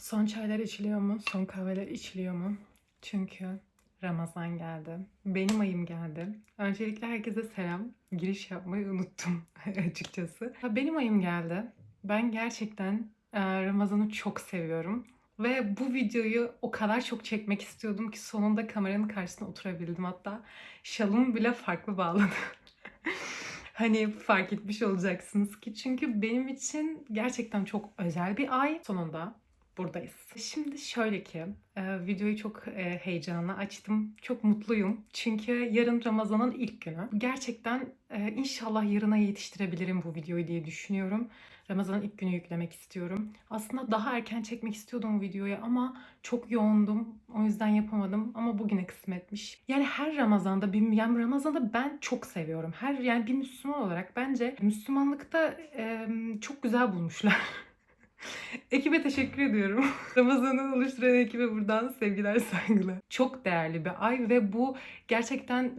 Son çaylar içiliyor mu? Son kahveler içiliyor mu? Çünkü Ramazan geldi. Benim ayım geldi. Öncelikle herkese selam. Giriş yapmayı unuttum açıkçası. Benim ayım geldi. Ben gerçekten Ramazan'ı çok seviyorum. Ve bu videoyu o kadar çok çekmek istiyordum ki sonunda kameranın karşısına oturabildim. Hatta şalımı bile farklı bağladım. Hani fark etmiş olacaksınız ki çünkü benim için gerçekten çok özel bir ay. Sonunda buradayız. Şimdi şöyle ki videoyu çok heyecanla açtım. Çok mutluyum. Çünkü yarın Ramazan'ın ilk günü. Gerçekten inşallah yarına yetiştirebilirim bu videoyu diye düşünüyorum. Ramazan'ın ilk günü yüklemek istiyorum. Aslında daha erken çekmek istiyordum videoyu ama çok yoğundum. O yüzden yapamadım ama bugüne kısmetmiş. Yani her Ramazan'da yani Ramazan'da ben çok seviyorum. Yani bir Müslüman olarak bence Müslümanlıkta çok güzel bulmuşlar. Ekibe teşekkür ediyorum. Ramazan'ı oluşturan ekibe buradan sevgiler, saygılar. Çok değerli bir ay ve bu gerçekten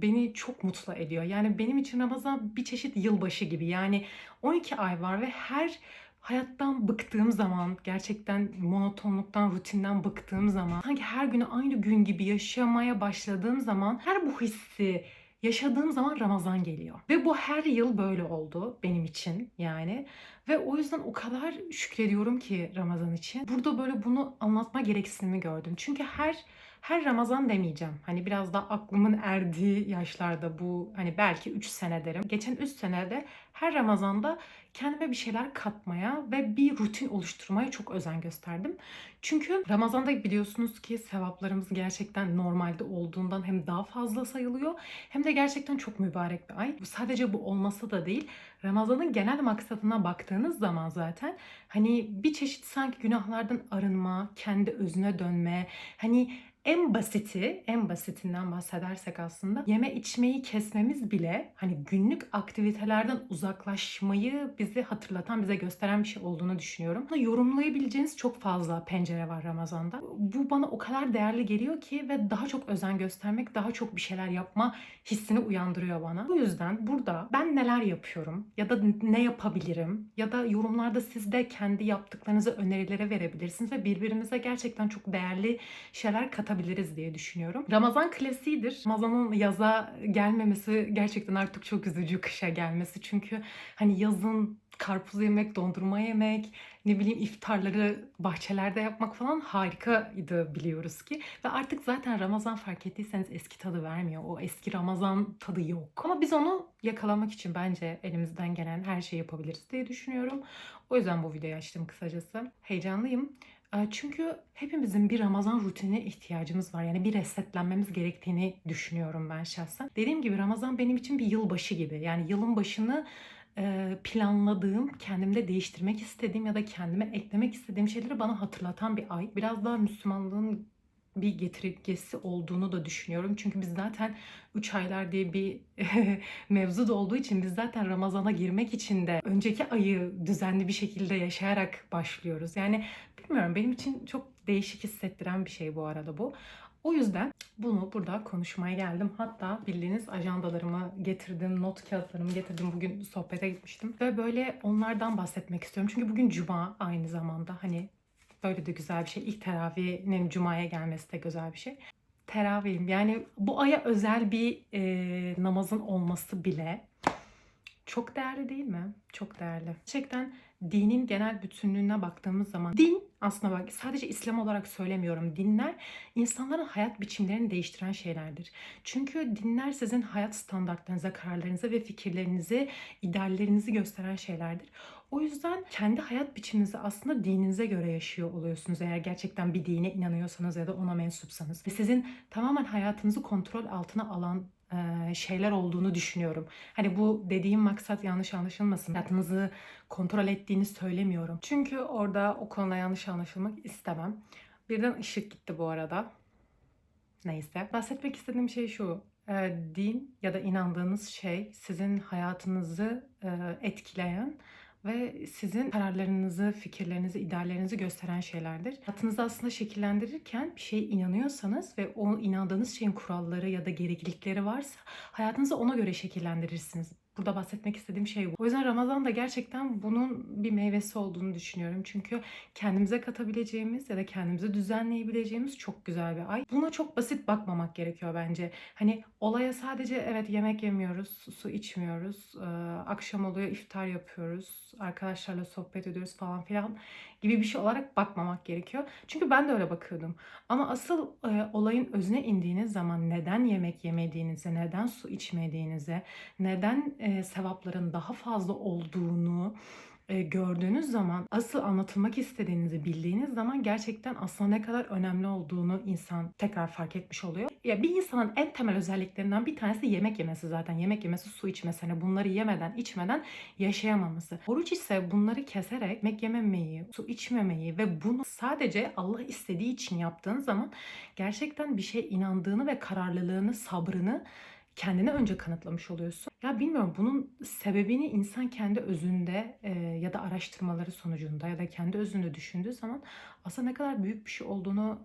beni çok mutlu ediyor. Yani benim için Ramazan bir çeşit yılbaşı gibi. Yani 12 ay var ve her hayattan bıktığım zaman, gerçekten monotonluktan, rutinden bıktığım zaman, sanki her günü aynı gün gibi yaşamaya başladığım zaman, her bu hissi yaşadığım zaman Ramazan geliyor. Ve bu her yıl böyle oldu benim için yani. Ve o yüzden o kadar şükrediyorum ki Ramazan için. Burada böyle bunu anlatma gereksinimi gördüm. Çünkü her Ramazan demeyeceğim. Hani biraz da aklımın erdiği yaşlarda bu hani belki 3 sene derim. Geçen 3 senede her Ramazan'da kendime bir şeyler katmaya ve bir rutin oluşturmaya çok özen gösterdim. Çünkü Ramazan'da biliyorsunuz ki sevaplarımız gerçekten normalde olduğundan hem daha fazla sayılıyor hem de gerçekten çok mübarek bir ay. Bu sadece bu olmasa da değil. Ramazan'ın genel maksadına baktığınız zaman zaten hani bir çeşit sanki günahlardan arınma, kendi özüne dönme, hani en basitinden bahsedersek aslında yeme içmeyi kesmemiz bile hani günlük aktivitelerden uzaklaşmayı bize hatırlatan, bize gösteren bir şey olduğunu düşünüyorum. Yorumlayabileceğiniz çok fazla pencere var Ramazan'da. Bu bana o kadar değerli geliyor ki ve daha çok özen göstermek, daha çok bir şeyler yapma hissini uyandırıyor bana. Bu yüzden burada ben neler yapıyorum ya da ne yapabilirim ya da yorumlarda siz de kendi yaptıklarınızı önerilere verebilirsiniz ve birbirimize gerçekten çok değerli şeyler katabiliriz diye düşünüyorum. Ramazan klasiğidir. Ramazan'ın yaza gelmemesi gerçekten artık çok üzücü, kışa gelmesi. Çünkü hani yazın karpuz yemek, dondurma yemek, ne bileyim iftarları bahçelerde yapmak falan harikaydı biliyoruz ki. Ve artık zaten Ramazan fark ettiyseniz eski tadı vermiyor. O eski Ramazan tadı yok. Ama biz onu yakalamak için bence elimizden gelen her şeyi yapabiliriz diye düşünüyorum. O yüzden bu videoyu açtım kısacası. Heyecanlıyım. Çünkü hepimizin bir Ramazan rutinine ihtiyacımız var. Yani bir resetlenmemiz gerektiğini düşünüyorum ben şahsen. Dediğim gibi Ramazan benim için bir yılbaşı gibi. Yani yılın başını planladığım, kendimde değiştirmek istediğim ya da kendime eklemek istediğim şeyleri bana hatırlatan bir ay. Biraz daha Müslümanlığın bir getirgesi olduğunu da düşünüyorum. Çünkü biz zaten 3 aylar diye bir mevzu da olduğu için biz zaten Ramazan'a girmek için de önceki ayı düzenli bir şekilde yaşayarak başlıyoruz. Yani bilmiyorum, benim için çok değişik hissettiren bir şey bu arada bu. O yüzden bunu burada konuşmaya geldim. Hatta bildiğiniz ajandalarımı getirdim, not kağıtlarımı getirdim. Bugün sohbete gitmiştim. Ve böyle onlardan bahsetmek istiyorum. Çünkü bugün cuma aynı zamanda. Hani böyle de güzel bir şey. İlk teravihinin cumaya gelmesi de güzel bir şey. Teravihim yani bu aya özel bir namazın olması bile çok değerli değil mi? Çok değerli. Gerçekten dinin genel bütünlüğüne baktığımız zaman din aslında bak sadece İslam olarak söylemiyorum. Dinler insanların hayat biçimlerini değiştiren şeylerdir. Çünkü dinler sizin hayat standartlarınıza, kararlarınıza ve fikirlerinizi, ideallerinizi gösteren şeylerdir. O yüzden kendi hayat biçiminizi aslında dininize göre yaşıyor oluyorsunuz. Eğer gerçekten bir dine inanıyorsanız ya da ona mensupsanız. Ve sizin tamamen hayatınızı kontrol altına alan şeyler olduğunu düşünüyorum. Hani bu dediğim maksat yanlış anlaşılmasın. Hayatınızı kontrol ettiğini söylemiyorum. Çünkü orada o konuda yanlış anlaşılmak istemem. Birden ışık gitti bu arada. Neyse. Bahsetmek istediğim şey şu. Din ya da inandığınız şey sizin hayatınızı etkileyen ve sizin kararlarınızı, fikirlerinizi, ideallerinizi gösteren şeylerdir. Hayatınızı aslında şekillendirirken bir şeye inanıyorsanız ve o inandığınız şeyin kuralları ya da gereklilikleri varsa hayatınızı ona göre şekillendirirsiniz. Burada bahsetmek istediğim şey bu. O yüzden Ramazan da gerçekten bunun bir meyvesi olduğunu düşünüyorum. Çünkü kendimize katabileceğimiz ya da kendimize düzenleyebileceğimiz çok güzel bir ay. Buna çok basit bakmamak gerekiyor bence. Hani olaya sadece evet yemek yemiyoruz, su içmiyoruz, akşam oluyor iftar yapıyoruz, arkadaşlarla sohbet ediyoruz falan filan gibi bir şey olarak bakmamak gerekiyor. Çünkü ben de öyle bakıyordum. Ama asıl olayın özüne indiğiniz zaman neden yemek yemediğinize, neden su içmediğinize, neden sevapların daha fazla olduğunu gördüğünüz zaman, asıl anlatılmak istediğinizi bildiğiniz zaman gerçekten aslında ne kadar önemli olduğunu insan tekrar fark etmiş oluyor. Ya bir insanın en temel özelliklerinden bir tanesi yemek yemesi zaten. Yemek yemesi, su içmesi. Hani bunları yemeden, içmeden yaşayamaması. Oruç ise bunları keserek yemek yememeyi, su içmemeyi ve bunu sadece Allah istediği için yaptığın zaman gerçekten bir şeye inandığını ve kararlılığını, sabrını kendine önce kanıtlamış oluyorsun. Ya bilmiyorum, bunun sebebini insan kendi özünde ya da araştırmaları sonucunda ya da kendi özünde düşündüğü zaman aslında ne kadar büyük bir şey olduğunu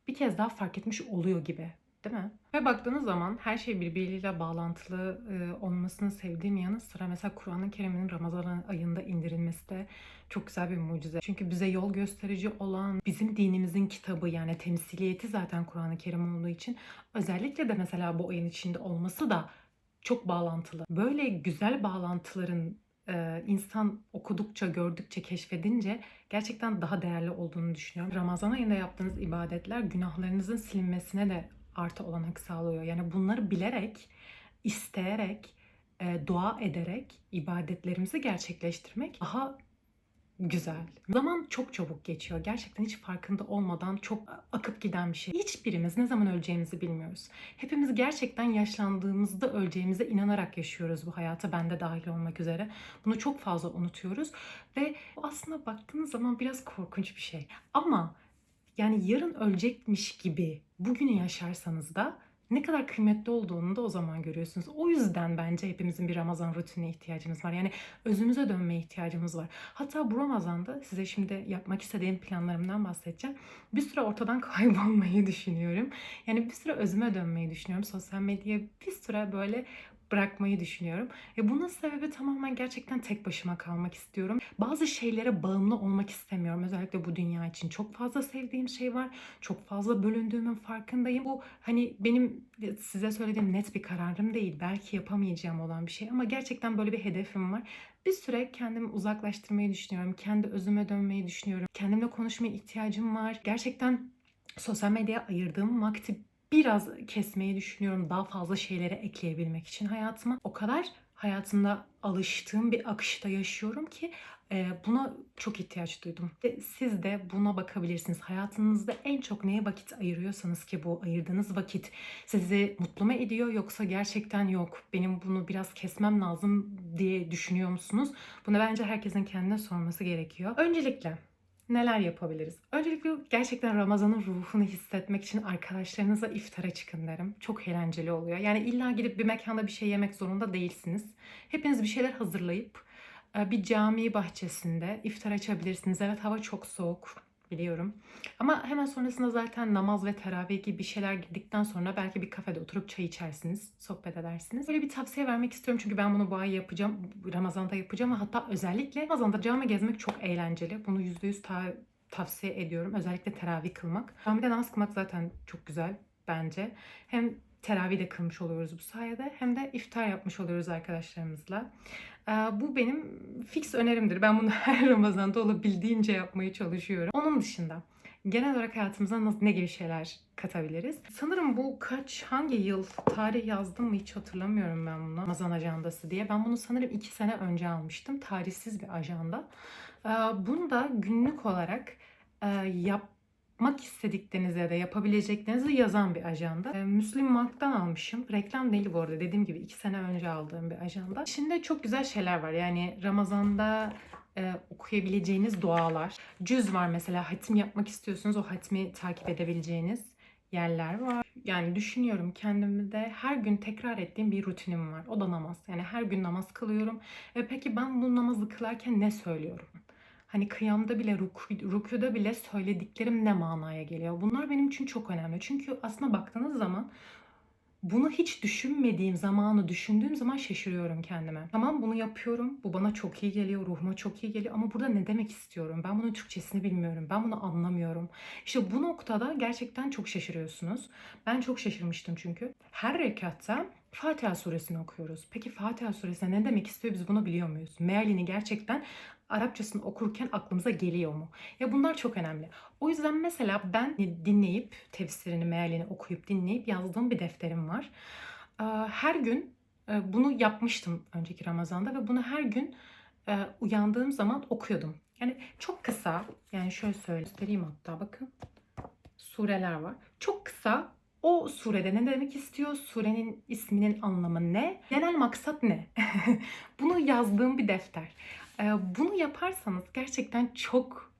bir kez daha fark etmiş oluyor gibi. Değil mi? Ve baktığınız zaman her şey birbiriyle bağlantılı olmasını sevdiğim yanı sıra mesela Kur'an-ı Kerim'in Ramazan ayında indirilmesi de çok güzel bir mucize. Çünkü bize yol gösterici olan bizim dinimizin kitabı, yani temsiliyeti zaten Kur'an-ı Kerim olduğu için özellikle de mesela bu ayın içinde olması da çok bağlantılı. Böyle güzel bağlantıların insan okudukça, gördükçe, keşfedince gerçekten daha değerli olduğunu düşünüyorum. Ramazan ayında yaptığınız ibadetler günahlarınızın silinmesine de artı olanak sağlıyor. Yani bunları bilerek, isteyerek, dua ederek ibadetlerimizi gerçekleştirmek daha güzel. Zaman çok çabuk geçiyor. Gerçekten hiç farkında olmadan çok akıp giden bir şey. Hiçbirimiz ne zaman öleceğimizi bilmiyoruz. Hepimiz gerçekten yaşlandığımızda öleceğimize inanarak yaşıyoruz bu hayata, ben de dahil olmak üzere. Bunu çok fazla unutuyoruz ve bu aslında baktığınız zaman biraz korkunç bir şey. Ama yani yarın ölecekmiş gibi bugünü yaşarsanız da ne kadar kıymetli olduğunu da o zaman görüyorsunuz. O yüzden bence hepimizin bir Ramazan rutinine ihtiyacımız var. Yani özümüze dönmeye ihtiyacımız var. Hatta bu Ramazan'da size şimdi yapmak istediğim planlarımdan bahsedeceğim. Bir süre ortadan kaybolmayı düşünüyorum. Yani bir süre özüme dönmeyi düşünüyorum. Sosyal medyaya bir süre böyle bırakmayı düşünüyorum. Bunun sebebi tamamen gerçekten tek başıma kalmak istiyorum. Bazı şeylere bağımlı olmak istemiyorum. Özellikle bu dünya için çok fazla sevdiğim şey var. Çok fazla bölündüğümün farkındayım. Bu hani benim size söylediğim net bir kararım değil. Belki yapamayacağım olan bir şey ama gerçekten böyle bir hedefim var. Bir süre kendimi uzaklaştırmayı düşünüyorum. Kendi özüme dönmeyi düşünüyorum. Kendimle konuşmaya ihtiyacım var. Gerçekten sosyal medyaya ayırdığım vakti biraz kesmeyi düşünüyorum, daha fazla şeylere ekleyebilmek için hayatıma. O kadar hayatımda alıştığım bir akışta yaşıyorum ki buna çok ihtiyaç duydum. Ve siz de buna bakabilirsiniz. Hayatınızda en çok neye vakit ayırıyorsanız ki bu ayırdığınız vakit sizi mutlu mu ediyor, yoksa gerçekten yok benim bunu biraz kesmem lazım diye düşünüyor musunuz? Bunu bence herkesin kendine sorması gerekiyor. Öncelikle neler yapabiliriz? Öncelikle gerçekten Ramazan'ın ruhunu hissetmek için arkadaşlarınızla iftara çıkın derim. Çok eğlenceli oluyor. Yani illa gidip bir mekanda bir şey yemek zorunda değilsiniz. Hepiniz bir şeyler hazırlayıp bir cami bahçesinde iftar açabilirsiniz. Evet, hava çok soğuk biliyorum. Ama hemen sonrasında zaten namaz ve teravih gibi bir şeyler girdikten sonra belki bir kafede oturup çay içersiniz, sohbet edersiniz. Böyle bir tavsiye vermek istiyorum çünkü ben bunu bu ay yapacağım, Ramazan'da yapacağım ve hatta özellikle Ramazan'da cami gezmek çok eğlenceli. Bunu %100 tavsiye ediyorum. Özellikle teravih kılmak. Camide namaz kılmak zaten çok güzel bence. Hem teravih de kılmış oluyoruz bu sayede hem de iftar yapmış oluyoruz arkadaşlarımızla. Bu benim fix önerimdir. Ben bunu her Ramazan'da olabildiğince yapmaya çalışıyorum. Onun dışında genel olarak hayatımıza ne gibi şeyler katabiliriz? Sanırım bu hangi yıl tarih yazdım mı hiç hatırlamıyorum ben bunu. Ramazan ajandası diye. Ben bunu sanırım 2 sene önce almıştım. Tarihsiz bir ajanda. Bunu da günlük olarak yapmak istediklerinizi ya da yapabileceklerinizi yazan bir ajanda. Müslim Mark'tan almışım. Reklam değil bu arada. Dediğim gibi 2 sene önce aldığım bir ajanda. İçinde çok güzel şeyler var. Yani Ramazan'da okuyabileceğiniz dualar. Cüz var mesela. Hatim yapmak istiyorsunuz. O hatmi takip edebileceğiniz yerler var. Yani düşünüyorum, kendimde her gün tekrar ettiğim bir rutinim var. O da namaz. Yani her gün namaz kılıyorum. Peki ben bu namazı kılarken ne söylüyorum? Hani kıyamda bile, rükûda bile söylediklerim ne manaya geliyor? Bunlar benim için çok önemli. Çünkü aslında baktığınız zaman Bunu hiç düşünmediğim zamanı düşündüğüm zaman şaşırıyorum kendime. Tamam, bunu yapıyorum. Bu bana çok iyi geliyor, ruhuma çok iyi geliyor ama burada ne demek istiyorum? Ben bunun Türkçesini bilmiyorum. Ben bunu anlamıyorum. İşte bu noktada gerçekten çok şaşırıyorsunuz. Ben çok şaşırmıştım çünkü. Her rekatta Fatiha suresini okuyoruz. Peki Fatiha suresi ne demek istiyor? Biz bunu biliyor muyuz? Mealini gerçekten Arapçasını okurken aklımıza geliyor mu? Ya bunlar çok önemli. O yüzden mesela ben dinleyip, tefsirini, mealini okuyup dinleyip yazdığım bir defterim var. Her gün bunu yapmıştım önceki Ramazan'da ve bunu her gün uyandığım zaman okuyordum. Yani çok kısa, yani şöyle göstereyim hatta bakın. Sureler var. Çok kısa o surede ne demek istiyor? Surenin isminin anlamı ne? Genel maksat ne? Bunu yazdığım bir defter. Bunu yaparsanız gerçekten çok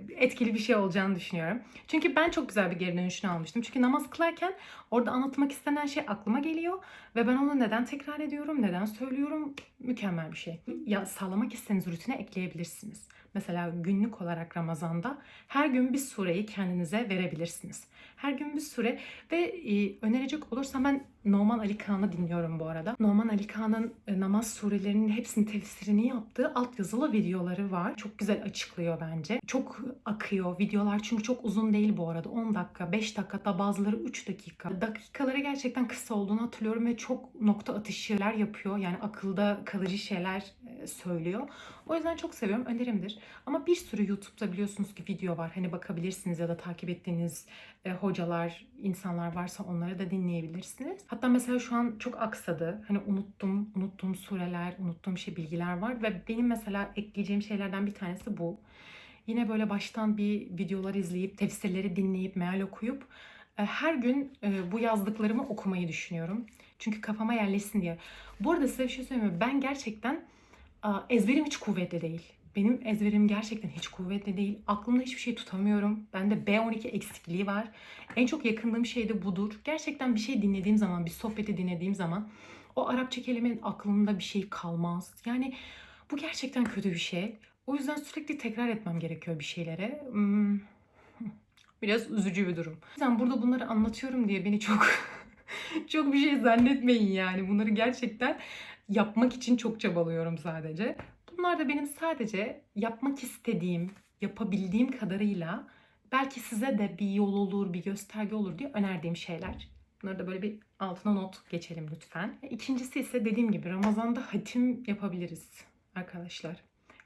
etkili bir şey olacağını düşünüyorum. Çünkü ben çok güzel bir geri dönüşünü almıştım. Çünkü namaz kılarken orada anlatmak istenen şey aklıma geliyor ve ben onu neden tekrar ediyorum, neden söylüyorum? Mükemmel bir şey. Ya sağlamak istediğiniz rutine ekleyebilirsiniz. Mesela günlük olarak Ramazan'da her gün bir sureyi kendinize verebilirsiniz. Her gün bir sure ve önerecek olursam ben Numan Ali Kağan'ı dinliyorum bu arada. Numan Ali Kağan'ın namaz surelerinin hepsinin tefsirini yaptığı altyazılı videoları var. Çok güzel açıklıyor bence. Çok akıyor videolar çünkü çok uzun değil bu arada. 10 dakika, 5 dakika, hatta bazıları 3 dakika. Dakikaları gerçekten kısa olduğunu hatırlıyorum ve çok nokta atışı şeyler yapıyor. Yani akılda kalıcı şeyler söylüyor. O yüzden çok seviyorum. Önerimdir. Ama bir sürü YouTube'da biliyorsunuz ki video var. Hani bakabilirsiniz ya da takip ettiğiniz hocalar, insanlar varsa onları da dinleyebilirsiniz. Hatta mesela şu an çok aksadı. Hani unuttuğum sureler, unuttuğum bilgiler var ve benim mesela ekleyeceğim şeylerden bir tanesi bu. Yine böyle baştan bir videolar izleyip, tefsirleri dinleyip, meal okuyup her gün bu yazdıklarımı okumayı düşünüyorum. Çünkü kafama yerleşsin diye. Bu arada size bir şey söyleyeyim mi? Ben gerçekten ezberim hiç kuvvetli değil. Benim ezberim gerçekten hiç kuvvetli değil. Aklımda hiçbir şey tutamıyorum. Bende B12 eksikliği var. En çok yakındığım şey de budur. Gerçekten bir şey dinlediğim zaman, bir sohbeti dinlediğim zaman o Arapça kelimenin aklımda bir şey kalmaz. Yani bu gerçekten kötü bir şey. O yüzden sürekli tekrar etmem gerekiyor bir şeylere. Biraz üzücü bir durum. O yüzden burada bunları anlatıyorum diye beni çok çok bir şey zannetmeyin yani. Bunları gerçekten yapmak için çok çabalıyorum sadece. Bunlar da benim sadece yapmak istediğim, yapabildiğim kadarıyla belki size de bir yol olur, bir gösterge olur diye önerdiğim şeyler. Bunları da böyle bir altına not geçelim lütfen. İkincisi ise dediğim gibi Ramazan'da hatim yapabiliriz arkadaşlar.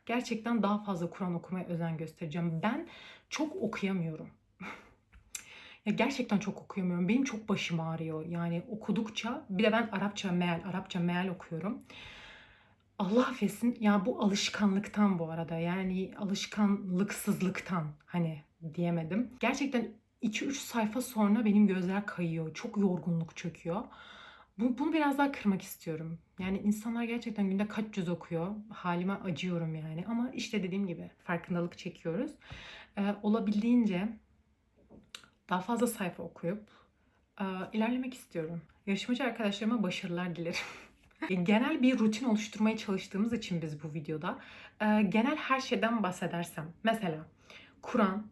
Gerçekten daha fazla Kur'an okumaya özen göstereceğim. Ben çok okuyamıyorum. Ya gerçekten çok okuyamıyorum. Benim çok başım ağrıyor. Yani okudukça, bir de ben Arapça meal okuyorum. Allah affetsin ya, bu alışkanlıktan bu arada, yani alışkanlıksızlıktan hani diyemedim. Gerçekten 2-3 sayfa sonra benim gözler kayıyor. Çok yorgunluk çöküyor. Bunu biraz daha kırmak istiyorum. Yani insanlar gerçekten günde kaç yüz okuyor. Halime acıyorum yani. Ama işte dediğim gibi farkındalık çekiyoruz. Olabildiğince daha fazla sayfa okuyup ilerlemek istiyorum. Yarışmacı arkadaşlarıma başarılar dilerim. Genel bir rutin oluşturmaya çalıştığımız için biz bu videoda genel her şeyden bahsedersem, mesela Kur'an,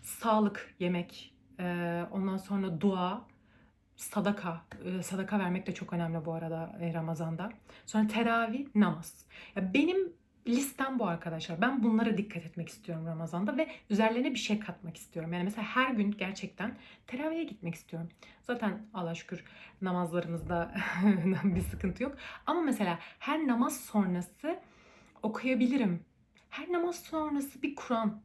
sağlık, yemek, ondan sonra dua, sadaka. Sadaka vermek de çok önemli bu arada Ramazan'da. Sonra teravih, namaz. Ya benim listem bu arkadaşlar. Ben bunlara dikkat etmek istiyorum Ramazan'da ve üzerlerine bir şey katmak istiyorum. Yani mesela her gün gerçekten teravihe gitmek istiyorum. Zaten Allah'a şükür namazlarımızda bir sıkıntı yok. Ama mesela her namaz sonrası okuyabilirim. Her namaz sonrası bir Kur'an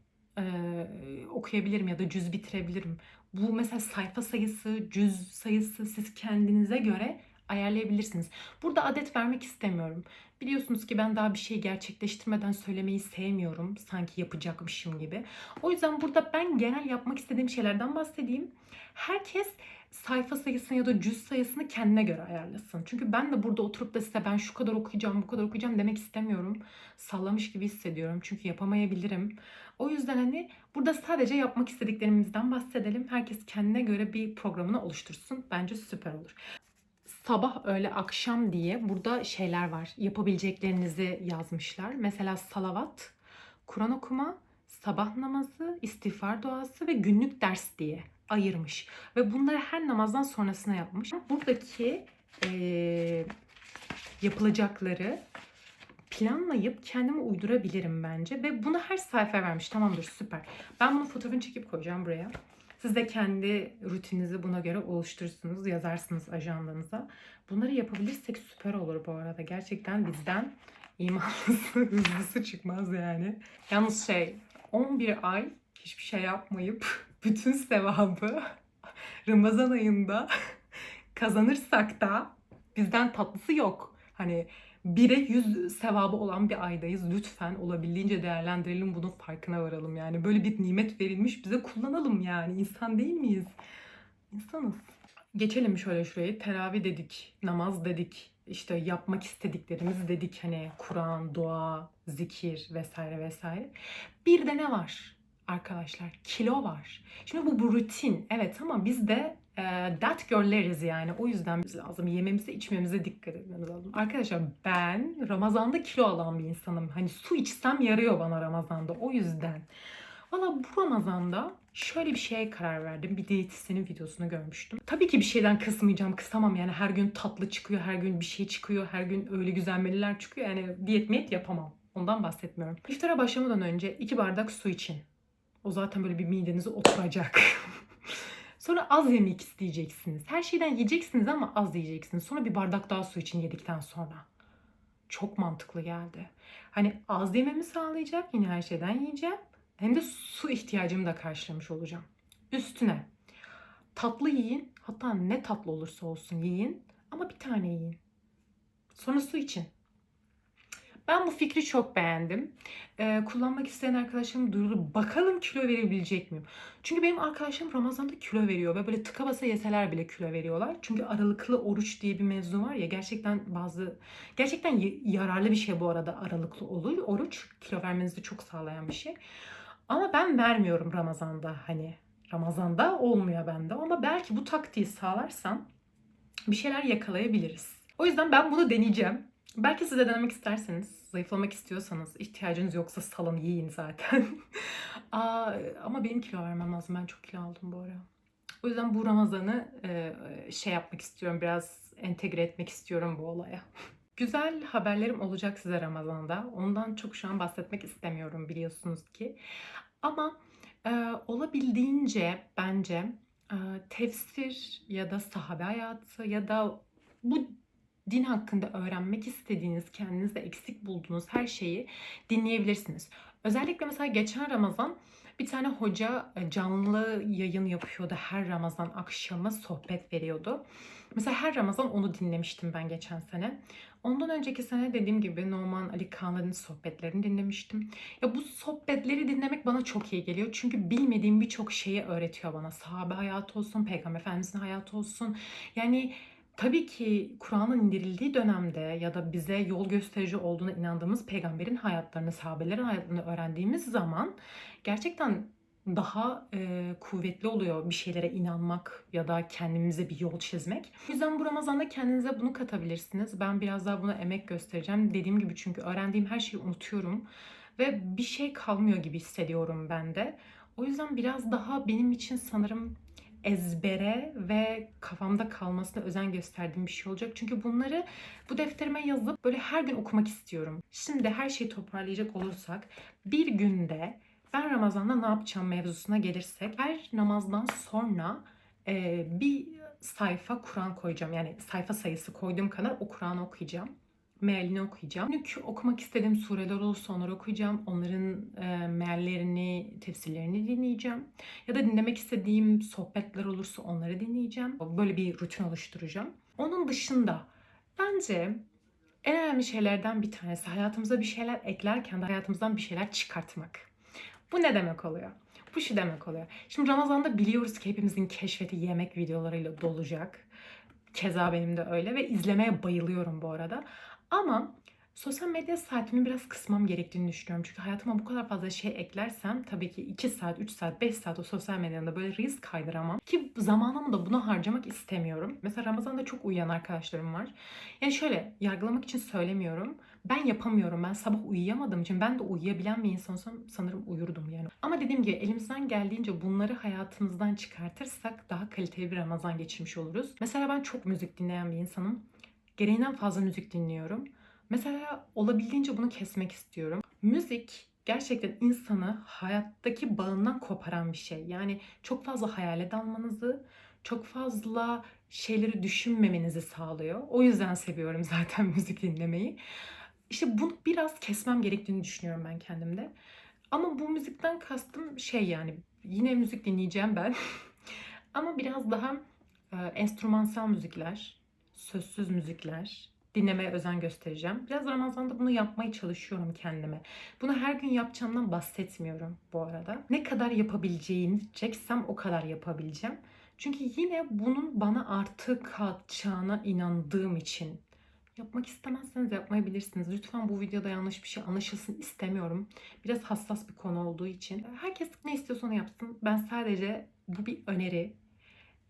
okuyabilirim ya da cüz bitirebilirim. Bu mesela sayfa sayısı, cüz sayısı siz kendinize göre ayarlayabilirsiniz. Burada adet vermek istemiyorum. Biliyorsunuz ki ben daha bir şey gerçekleştirmeden söylemeyi sevmiyorum. Sanki yapacakmışım gibi. O yüzden burada ben genel yapmak istediğim şeylerden bahsedeyim. Herkes sayfa sayısını ya da cüz sayısını kendine göre ayarlasın. Çünkü ben de burada oturup da size ben şu kadar okuyacağım, bu kadar okuyacağım demek istemiyorum. Sallamış gibi hissediyorum. Çünkü yapamayabilirim. O yüzden hani burada sadece yapmak istediklerimizden bahsedelim. Herkes kendine göre bir programını oluştursun. Bence süper olur. Sabah, öğle, akşam diye burada şeyler var. Yapabileceklerinizi yazmışlar. Mesela salavat, Kur'an okuma, sabah namazı, istiğfar duası ve günlük ders diye ayırmış. Ve bunları her namazdan sonrasına yapmış. Buradaki yapılacakları planlayıp kendime uydurabilirim bence. Ve bunu her sayfa vermiş. Tamamdır, süper. Ben bunun fotoğrafını çekip koyacağım buraya. Siz de kendi rutininizi buna göre oluşturursunuz. Yazarsınız ajandanıza. Bunları yapabilirsek süper olur bu arada. Gerçekten bizden imanlısı, hızlısı çıkmaz yani. Yalnız 11 ay hiçbir şey yapmayıp bütün sevabı Ramazan ayında kazanırsak da bizden tatlısı yok. Hani 1'e 100 sevabı olan bir aydayız. Lütfen olabildiğince değerlendirelim, bunun farkına varalım yani. Böyle bir nimet verilmiş, bize kullanalım yani. İnsan değil miyiz? İnsanız. Geçelim şöyle şurayı. Teravih dedik, namaz dedik, işte yapmak istediklerimiz dedik, hani Kur'an, dua, zikir vesaire vesaire. Bir de ne var arkadaşlar? Kilo var. Şimdi bu rutin, evet, ama biz de that girl'leriz yani. O yüzden biz lazım. Yememize, içmemize dikkat etmemiz lazım. Arkadaşlar ben Ramazan'da kilo alan bir insanım. Hani su içsem yarıyor bana Ramazan'da. O yüzden. Valla bu Ramazan'da şöyle bir şeye karar verdim. Bir diyetisyenin videosunu görmüştüm. Tabii ki bir şeyden kısmayacağım, kısamam yani. Her gün tatlı çıkıyor, her gün bir şey çıkıyor, her gün öyle güzel menüler çıkıyor. Yani diyet miyet yapamam. Ondan bahsetmiyorum. İftara başlamadan önce 2 bardak su için. O zaten böyle bir midenize oturacak. Sonra az yemek isteyeceksiniz. Her şeyden yiyeceksiniz ama az yiyeceksiniz. Sonra bir bardak daha su için yedikten sonra. Çok mantıklı geldi. Hani az yememi sağlayacak, yine her şeyden yiyeceğim. Hem de su ihtiyacımı da karşılamış olacağım. Üstüne tatlı yiyin. Hatta ne tatlı olursa olsun yiyin. Ama bir tane yiyin. Sonra su için. Ben bu fikri çok beğendim. Kullanmak isteyen arkadaşlarım duyurdu. Bakalım kilo verebilecek miyim? Çünkü benim arkadaşlarım Ramazan'da kilo veriyor ve böyle tıka basa yeseler bile kilo veriyorlar. Çünkü aralıklı oruç diye bir mevzu var ya, gerçekten yararlı bir şey bu arada aralıklı oruç. Kilo vermenizi de çok sağlayan bir şey. Ama ben vermiyorum Ramazan'da, hani Ramazan'da olmuyor bende, ama belki bu taktiği sağlarsam bir şeyler yakalayabiliriz. O yüzden ben bunu deneyeceğim. Belki siz de denemek isterseniz, zayıflamak istiyorsanız, ihtiyacınız yoksa salın, yiyin zaten. Ama benim kilo vermem lazım. Ben çok kilo aldım bu ara. O yüzden bu Ramazan'ı yapmak istiyorum. Biraz entegre etmek istiyorum bu olaya. Güzel haberlerim olacak size Ramazan'da. Ondan çok şu an bahsetmek istemiyorum, biliyorsunuz ki. Ama olabildiğince bence tefsir ya da sahabe hayatı ya da bu din hakkında öğrenmek istediğiniz, kendinizde eksik bulduğunuz her şeyi dinleyebilirsiniz. Özellikle mesela geçen Ramazan bir tane hoca canlı yayın yapıyordu. Her Ramazan akşamı sohbet veriyordu. Mesela her Ramazan onu dinlemiştim ben geçen sene. Ondan önceki sene dediğim gibi Numan Ali Kağan'ın sohbetlerini dinlemiştim. Ya bu sohbetleri dinlemek bana çok iyi geliyor. Çünkü bilmediğim birçok şeyi öğretiyor bana. Sahabe hayatı olsun, Peygamber Efendimiz'in hayatı olsun. Yani tabii ki Kur'an'ın indirildiği dönemde ya da bize yol gösterici olduğuna inandığımız peygamberin hayatlarını, sahabelerin hayatlarını öğrendiğimiz zaman gerçekten daha kuvvetli oluyor bir şeylere inanmak ya da kendimize bir yol çizmek. O yüzden bu Ramazan'da kendinize bunu katabilirsiniz. Ben biraz daha buna emek göstereceğim. Dediğim gibi, çünkü öğrendiğim her şeyi unutuyorum ve bir şey kalmıyor gibi hissediyorum ben de. O yüzden biraz daha benim için sanırım ezbere ve kafamda kalmasına özen gösterdiğim bir şey olacak. Çünkü bunları bu defterime yazıp böyle her gün okumak istiyorum. Şimdi her şeyi toparlayacak olursak, bir günde ben Ramazan'da ne yapacağım mevzusuna gelirsek, her namazdan sonra bir sayfa Kur'an koyacağım. Yani sayfa sayısı koyduğum kadar o Kur'an'ı okuyacağım. Mealini okuyacağım. Günlük okumak istediğim sureler olursa onları okuyacağım. Onların meallerini, tefsirlerini dinleyeceğim. Ya da dinlemek istediğim sohbetler olursa onları dinleyeceğim. Böyle bir rutin oluşturacağım. Onun dışında bence en önemli şeylerden bir tanesi, hayatımıza bir şeyler eklerken de hayatımızdan bir şeyler çıkartmak. Bu ne demek oluyor? Bu şu demek oluyor. Şimdi Ramazan'da biliyoruz ki hepimizin keşfeti yemek videolarıyla dolacak. Keza benim de öyle ve izlemeye bayılıyorum bu arada. Ama sosyal medya saatimi biraz kısmam gerektiğini düşünüyorum. Çünkü hayatıma bu kadar fazla şey eklersem tabii ki 2 saat, 3 saat, 5 saat o sosyal medyada böyle reels kaydıramam. Ki zamanımı da buna harcamak istemiyorum. Mesela Ramazan'da çok uyuyan arkadaşlarım var. Yani şöyle yargılamak için söylemiyorum. Ben yapamıyorum. Ben sabah uyuyamadığım için, ben de uyuyabilen bir insan olsam sanırım uyurdum yani. Ama dediğim gibi elimizden geldiğince bunları hayatımızdan çıkartırsak daha kaliteli bir Ramazan geçirmiş oluruz. Mesela ben çok müzik dinleyen bir insanım. Gereğinden fazla müzik dinliyorum. Mesela olabildiğince bunu kesmek istiyorum. Müzik gerçekten insanı hayattaki bağından koparan bir şey. Yani çok fazla hayale dalmanızı, çok fazla şeyleri düşünmemenizi sağlıyor. O yüzden seviyorum zaten müzik dinlemeyi. İşte bunu biraz kesmem gerektiğini düşünüyorum ben kendimde. Ama bu müzikten kastım şey, yani yine müzik dinleyeceğim ben. Ama biraz daha enstrümansal müzikler, sözsüz müzikler dinlemeye özen göstereceğim. Biraz Ramazan'da bunu yapmaya çalışıyorum kendime. Bunu her gün yapacağımdan bahsetmiyorum bu arada. Ne kadar yapabileceğim o kadar yapabileceğim. Çünkü yine bunun bana artı katacağına inandığım için. Yapmak istemezseniz yapmayabilirsiniz. Lütfen bu videoda yanlış bir şey anlaşılsın istemiyorum. Biraz hassas bir konu olduğu için. Herkes ne istiyorsa onu yapsın. Ben sadece, bu bir öneri.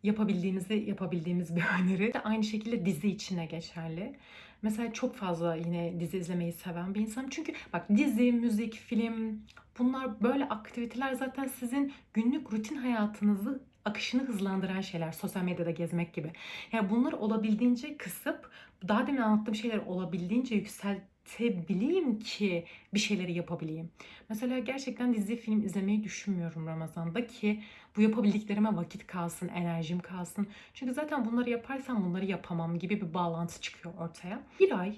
Yapabildiğimiz bir öneri. De aynı şekilde dizi içine geçerli. Mesela çok fazla yine dizi izlemeyi seven bir insanım. Çünkü bak, dizi, müzik, film, bunlar böyle aktiviteler zaten sizin günlük rutin hayatınızı, akışını hızlandıran şeyler. Sosyal medyada gezmek gibi. Yani bunları olabildiğince kısıp daha demin anlattığım şeyleri olabildiğince yükseltebileyim ki bir şeyleri yapabileyim. Mesela gerçekten dizi, film izlemeyi düşünmüyorum Ramazan'da ki bu yapabildiklerime vakit kalsın, enerjim kalsın. Çünkü zaten bunları yaparsam bunları yapamam gibi bir bağlantı çıkıyor ortaya. Bir ay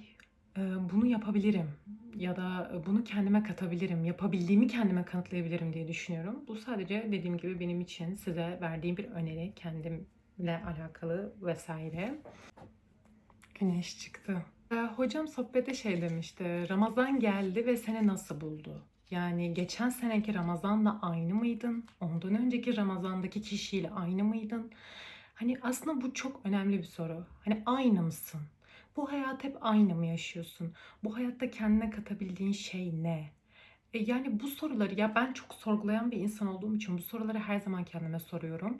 bunu yapabilirim ya da bunu kendime katabilirim, yapabildiğimi kendime kanıtlayabilirim diye düşünüyorum. Bu sadece dediğim gibi benim için size verdiğim bir öneri, kendimle alakalı vesaire. Güneş çıktı. Hocam sohbete şey demişti. Ramazan geldi ve seni nasıl buldu? Yani geçen seneki Ramazan'la aynı mıydın? Ondan önceki Ramazan'daki kişiyle aynı mıydın? Hani aslında bu çok önemli bir soru. Hani aynı mısın? Bu hayat hep aynı mı yaşıyorsun? Bu hayatta kendine katabildiğin şey ne? Yani bu soruları, ya ben çok sorgulayan bir insan olduğum için bu soruları her zaman kendime soruyorum.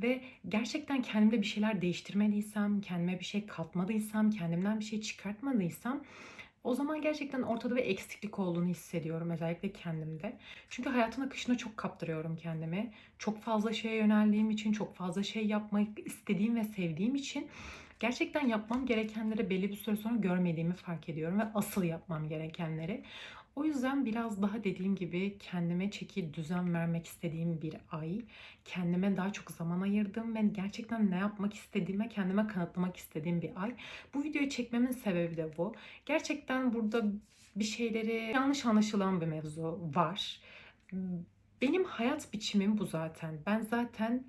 Ve gerçekten kendimde bir şeyler değiştirmediysem, kendime bir şey katmadıysam, kendimden bir şey çıkartmadıysam o zaman gerçekten ortada bir eksiklik olduğunu hissediyorum, özellikle kendimde. Çünkü hayatın akışına çok kaptırıyorum kendimi. Çok fazla şeye yöneldiğim için, çok fazla şey yapmak istediğim ve sevdiğim için gerçekten yapmam gerekenleri belli bir süre sonra görmediğimi fark ediyorum ve asıl yapmam gerekenleri. O yüzden biraz daha dediğim gibi kendime çeki düzen vermek istediğim bir ay. Kendime daha çok zaman ayırdım ve gerçekten ne yapmak istediğime kendime kanıtlamak istediğim bir ay. Bu videoyu çekmemin sebebi de bu. Gerçekten burada bir şeyleri yanlış anlaşılan bir mevzu var. Benim hayat biçimim bu zaten. Ben zaten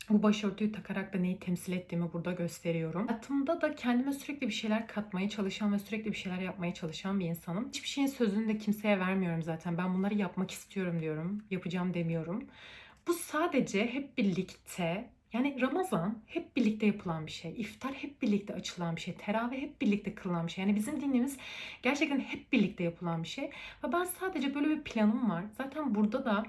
bu başörtüyü takarak da neyi temsil ettiğimi burada gösteriyorum. Hayatımda da kendime sürekli bir şeyler katmaya çalışan ve sürekli bir şeyler yapmaya çalışan bir insanım. Hiçbir şeyin sözünü de kimseye vermiyorum zaten. Ben bunları yapmak istiyorum diyorum. Yapacağım demiyorum. Bu sadece hep birlikte, yani Ramazan hep birlikte yapılan bir şey. İftar hep birlikte açılan bir şey. Teravih hep birlikte kılınan bir şey. Yani bizim dinimiz gerçekten hep birlikte yapılan bir şey. Ve ben sadece böyle bir planım var. Zaten burada da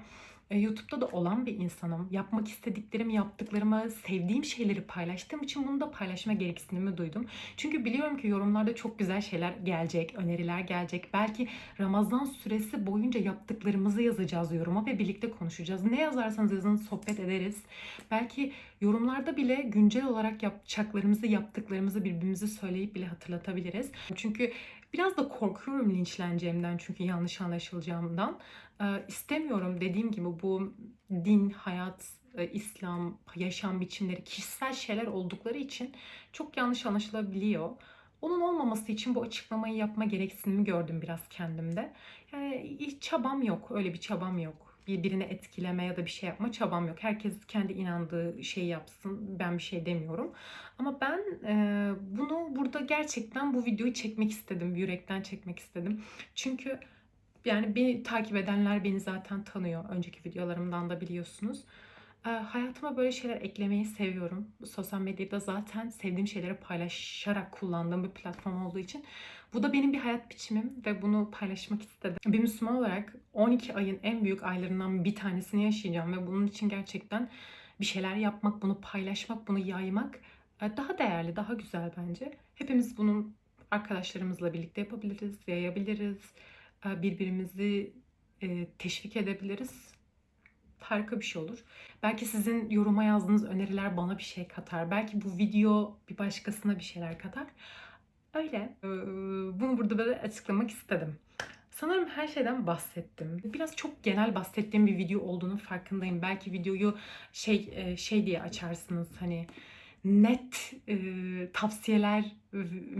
YouTube'da da olan bir insanım. Yapmak istediklerimi, yaptıklarımı, sevdiğim şeyleri paylaştığım için bunu da paylaşma gereksinimi duydum. Çünkü biliyorum ki yorumlarda çok güzel şeyler gelecek, öneriler gelecek. Belki Ramazan süresi boyunca yaptıklarımızı yazacağız yoruma ve birlikte konuşacağız. Ne yazarsanız yazın, sohbet ederiz. Belki yorumlarda bile güncel olarak yapacaklarımızı, yaptıklarımızı birbirimize söyleyip bile hatırlatabiliriz. Çünkü biraz da korkuyorum linçleneceğimden, çünkü yanlış anlaşılacağımdan. İstemiyorum, dediğim gibi bu din, hayat, İslam, yaşam biçimleri kişisel şeyler oldukları için çok yanlış anlaşılabiliyor. Onun olmaması için bu açıklamayı yapma gereksinimi gördüm biraz kendimde. Yani hiç çabam yok, öyle bir çabam yok. Birbirini etkileme ya da bir şey yapma çabam yok. Herkes kendi inandığı şeyi yapsın, ben bir şey demiyorum. Ama ben bunu burada gerçekten bu videoyu çekmek istedim, yürekten çekmek istedim. Çünkü yani beni takip edenler beni zaten tanıyor. Önceki videolarımdan da biliyorsunuz. Hayatıma böyle şeyler eklemeyi seviyorum. Sosyal medyada zaten sevdiğim şeyleri paylaşarak kullandığım bir platform olduğu için bu da benim bir hayat biçimim ve bunu paylaşmak istedim. Bir Müslüman olarak 12 ayın en büyük aylarından bir tanesini yaşayacağım ve bunun için gerçekten bir şeyler yapmak, bunu paylaşmak, bunu yaymak daha değerli, daha güzel bence. Hepimiz bunun arkadaşlarımızla birlikte yapabiliriz, yayabiliriz. Birbirimizi teşvik edebiliriz. Harika bir şey olur. Belki sizin yoruma yazdığınız öneriler bana bir şey katar. Belki bu video bir başkasına bir şeyler katar. Öyle. Bunu burada böyle açıklamak istedim. Sanırım her şeyden bahsettim. Biraz çok genel bahsettiğim bir video olduğunu farkındayım. Belki videoyu şey diye açarsınız, hani net tavsiyeler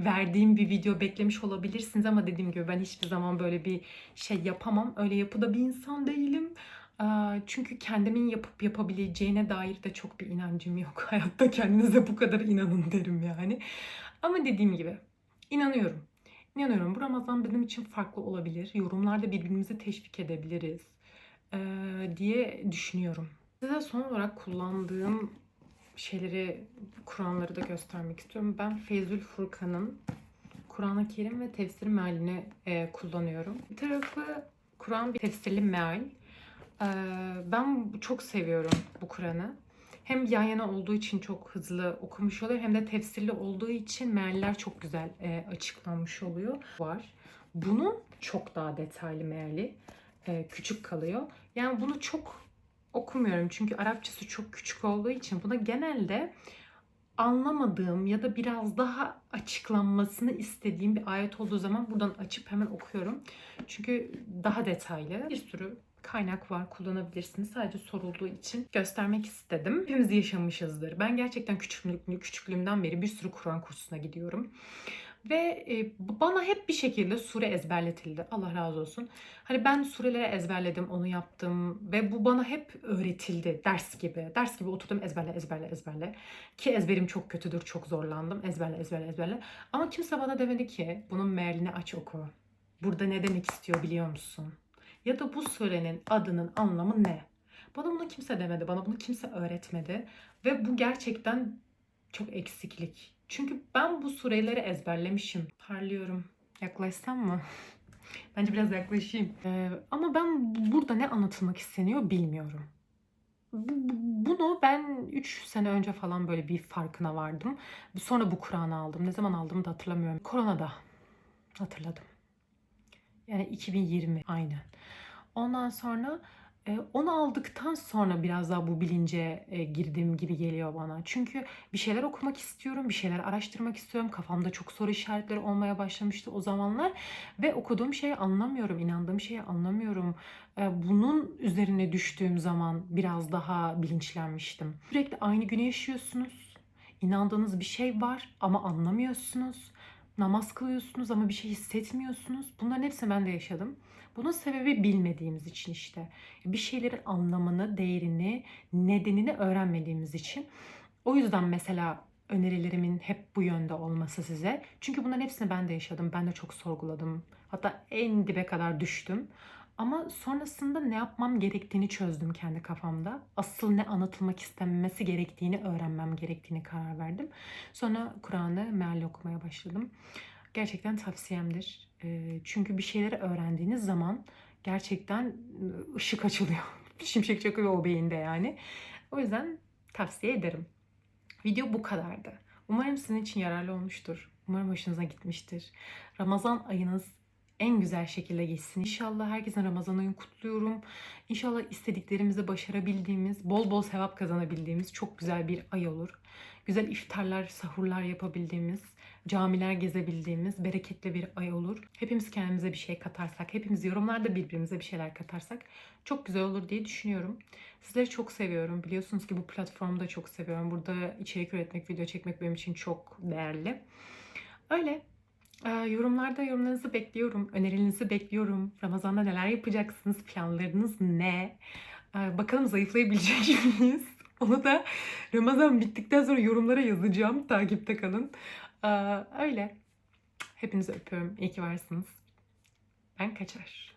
verdiğim bir video beklemiş olabilirsiniz ama dediğim gibi ben hiçbir zaman böyle bir şey yapamam. Öyle yapıda bir insan değilim. Çünkü kendimin yapıp yapabileceğine dair de çok bir inancım yok. Hayatta kendinize bu kadar inanın derim yani. Ama dediğim gibi inanıyorum. İnanıyorum. Bu Ramazan benim için farklı olabilir. Yorumlarda birbirimizi teşvik edebiliriz diye düşünüyorum. Size son olarak kullandığım şeyleri, Kur'anları da göstermek istiyorum. Ben Feyzül Furkan'ın Kur'an-ı Kerim ve tefsir mealini kullanıyorum. Bir tarafı Kur'an, bir tefsirli meal. Ben çok seviyorum bu Kur'an'ı. Hem yan yana olduğu için çok hızlı okumuş oluyor, hem de tefsirli olduğu için mealler çok güzel açıklanmış oluyor. Var. Bunun çok daha detaylı meali küçük kalıyor. Yani bunu çok okumuyorum çünkü Arapçası çok küçük olduğu için buna genelde anlamadığım ya da biraz daha açıklanmasını istediğim bir ayet olduğu zaman buradan açıp hemen okuyorum. Çünkü daha detaylı bir sürü kaynak var, kullanabilirsiniz. Sadece sorulduğu için göstermek istedim. Hepimiz yaşamışızdır. Ben gerçekten küçüklüğümden beri bir sürü Kur'an kursuna gidiyorum. Ve bana hep bir şekilde sure ezberletildi. Allah razı olsun. Hani ben sureleri ezberledim, onu yaptım ve bu bana hep öğretildi ders gibi. Ders gibi oturdum, ezberle. Ki ezberim çok kötüdür, çok zorlandım. Ezberle. Ama kimse bana demedi ki bunun mealini aç oku. Burada ne demek istiyor biliyor musun? Ya da bu surenin adının anlamı ne? Bana bunu kimse demedi, bana bunu kimse öğretmedi. Ve bu gerçekten çok eksiklik. Çünkü ben bu sureleri ezberlemişim. Parlıyorum. Yaklaşsam mı? Bence biraz yaklaşayım. Ama ben burada ne anlatılmak isteniyor bilmiyorum. Bunu ben 3 sene önce falan böyle bir farkına vardım. Sonra bu Kur'an'ı aldım. Ne zaman aldığımı da hatırlamıyorum. Koronada hatırladım. Yani 2020 aynen. Ondan sonra onu aldıktan sonra biraz daha bu bilince girdiğim gibi geliyor bana. Çünkü bir şeyler okumak istiyorum, bir şeyler araştırmak istiyorum. Kafamda çok soru işaretleri olmaya başlamıştı o zamanlar. Ve okuduğum şeyi anlamıyorum, inandığım şeyi anlamıyorum. Bunun üzerine düştüğüm zaman biraz daha bilinçlenmiştim. Sürekli aynı günü yaşıyorsunuz. İnandığınız bir şey var ama anlamıyorsunuz. Namaz kılıyorsunuz ama bir şey hissetmiyorsunuz. Bunların hepsini ben de yaşadım. Bunun sebebi bilmediğimiz için işte. Bir şeylerin anlamını, değerini, nedenini öğrenmediğimiz için. O yüzden mesela önerilerimin hep bu yönde olması size. Çünkü bunların hepsini ben de yaşadım. Ben de çok sorguladım. Hatta en dibe kadar düştüm. Ama sonrasında ne yapmam gerektiğini çözdüm kendi kafamda. Asıl ne anlatılmak istenmesi gerektiğini öğrenmem gerektiğini karar verdim. Sonra Kur'an'ı meal okumaya başladım. Gerçekten tavsiyemdir. Çünkü bir şeyleri öğrendiğiniz zaman gerçekten ışık açılıyor. Şimşek çakıyor o beyinde yani. O yüzden tavsiye ederim. Video bu kadardı. Umarım sizin için yararlı olmuştur. Umarım hoşunuza gitmiştir. Ramazan ayınız en güzel şekilde geçsin. İnşallah herkesin Ramazan ayını kutluyorum. İnşallah istediklerimizi başarabildiğimiz, bol bol sevap kazanabildiğimiz çok güzel bir ay olur. Güzel iftarlar, sahurlar yapabildiğimiz, camiler gezebildiğimiz bereketli bir ay olur. Hepimiz kendimize bir şey katarsak, hepimiz yorumlarda birbirimize bir şeyler katarsak çok güzel olur diye düşünüyorum. Sizleri çok seviyorum. Biliyorsunuz ki bu platformu da çok seviyorum. Burada içerik üretmek, video çekmek benim için çok değerli. Öyle. Yorumlarda yorumlarınızı bekliyorum. Önerilerinizi bekliyorum. Ramazan'da neler yapacaksınız? Planlarınız ne? Bakalım zayıflayabilecek miyiz? Onu da Ramazan bittikten sonra yorumlara yazacağım. Takipte kalın. Öyle. Hepinizi öpüyorum. İyi ki varsınız. Ben kaçar.